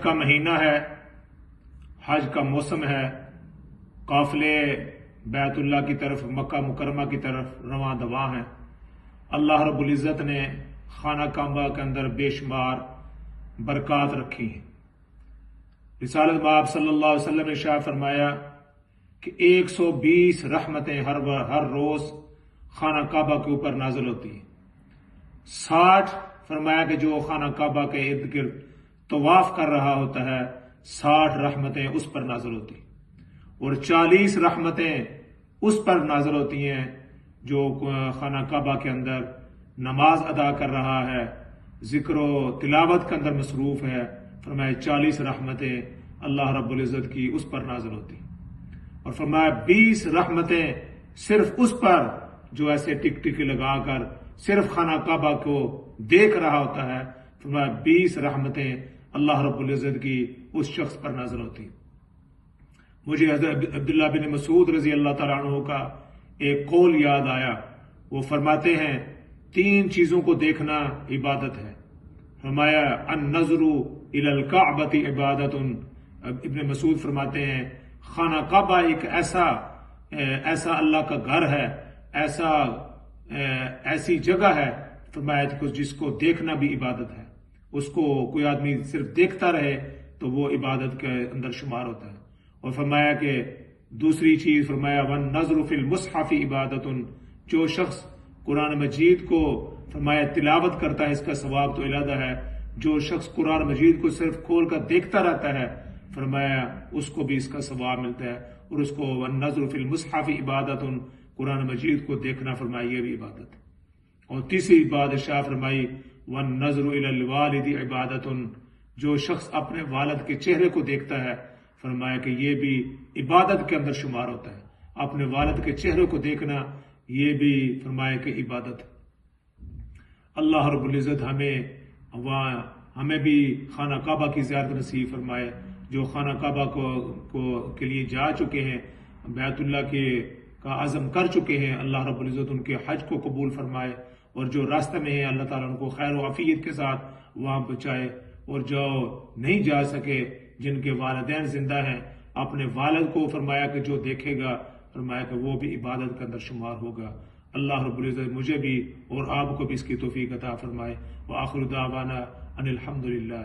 کا مہینہ ہے، حج کا موسم ہے، قافلے بیت اللہ کی طرف، مکہ مکرمہ کی طرف رواں دواں ہیں۔ اللہ رب العزت نے خانہ کعبہ کے اندر بے شمار برکات رکھی ہیں۔ رسالت مآب صلی اللہ علیہ وسلم نے ارشاد فرمایا کہ 120 رحمتیں ہر روز خانہ کعبہ کے اوپر نازل ہوتی ہیں۔ 60 فرمایا کہ جو خانہ کعبہ کے ارد گرد طواف کر رہا ہوتا ہے 60 رحمتیں اس پر نازل ہوتی ہیں، اور 40 رحمتیں اس پر نازل ہوتی ہیں جو خانہ کعبہ کے اندر نماز ادا کر رہا ہے، ذکر و تلاوت کے اندر مصروف ہے۔ فرمایا 40 رحمتیں اللہ رب العزت کی اس پر نازل ہوتی ہیں، اور فرمایا 20 رحمتیں صرف اس پر جو ایسے ٹک ٹکی لگا کر صرف خانہ کعبہ کو دیکھ رہا ہوتا ہے۔ فرمایا 20 رحمتیں اللہ رب العزت کی اس شخص پر نازل ہوتی ہیں۔ مجھے حضرت عبداللہ بن مسعود رضی اللہ تعالیٰ عنہ کا ایک قول یاد آیا۔ وہ فرماتے ہیں 3 چیزوں کو دیکھنا عبادت ہے۔ فرمایا النظر الی الکعبۃ عبادۃ۔ ابن مسعود فرماتے ہیں خانہ کعبہ ایک ایسا اللہ کا گھر ہے، ایسی جگہ ہے، فرمایا جس کو دیکھنا بھی عبادت ہے۔ اس کو کوئی آدمی صرف دیکھتا رہے تو وہ عبادت کے اندر شمار ہوتا ہے۔ اور فرمایا کہ دوسری چیز فرمایا وَالنَّظْرُ فِي الْمُصْحَفِ عِبَادَةٌ۔ جو شخص قرآن مجید کو فرمایا تلاوت کرتا ہے اس کا ثواب تو علیحدہ ہے، جو شخص قرآن مجید کو صرف کھول کر دیکھتا رہتا ہے فرمایا اس کو بھی اس کا ثواب ملتا ہے، اور اس کو وَالنَّظْرُ فِي الْمُصْحَفِ عِبَادَةٌ، قرآن مجید کو دیکھنا فرمایا یہ بھی عبادت ہے۔ اور تیسری بات ارشاد فرمائی وَالنَّظْرُ إِلَى الْوَالِدِ عِبَادَةٌ۔ جو شخص اپنے والد کے چہرے کو دیکھتا ہے فرمایا کہ یہ بھی عبادت کے اندر شمار ہوتا ہے۔ اپنے والد کے چہرے کو دیکھنا یہ بھی فرمایا کہ عبادت ہے۔ اللہ رب العزت ہمیں بھی خانہ کعبہ کی زیارت نصیب فرمائے۔ جو خانہ کعبہ کے لیے جا چکے ہیں، بیت اللہ کا عزم کر چکے ہیں، اللہ رب العزت ان کے حج کو قبول فرمائے، اور جو راستہ میں ہیں اللہ تعالیٰ ان کو خیر و عافیت کے ساتھ وہاں پہنچائے، اور جو نہیں جا سکے جن کے والدین زندہ ہیں اپنے والد کو فرمایا کہ جو دیکھے گا فرمایا کہ وہ بھی عبادت کے اندر شمار ہوگا۔ اللہ رب العزت مجھے بھی اور آپ کو بھی اس کی توفیق عطا فرمائے۔ وآخر دعوانا ان الحمدللہ۔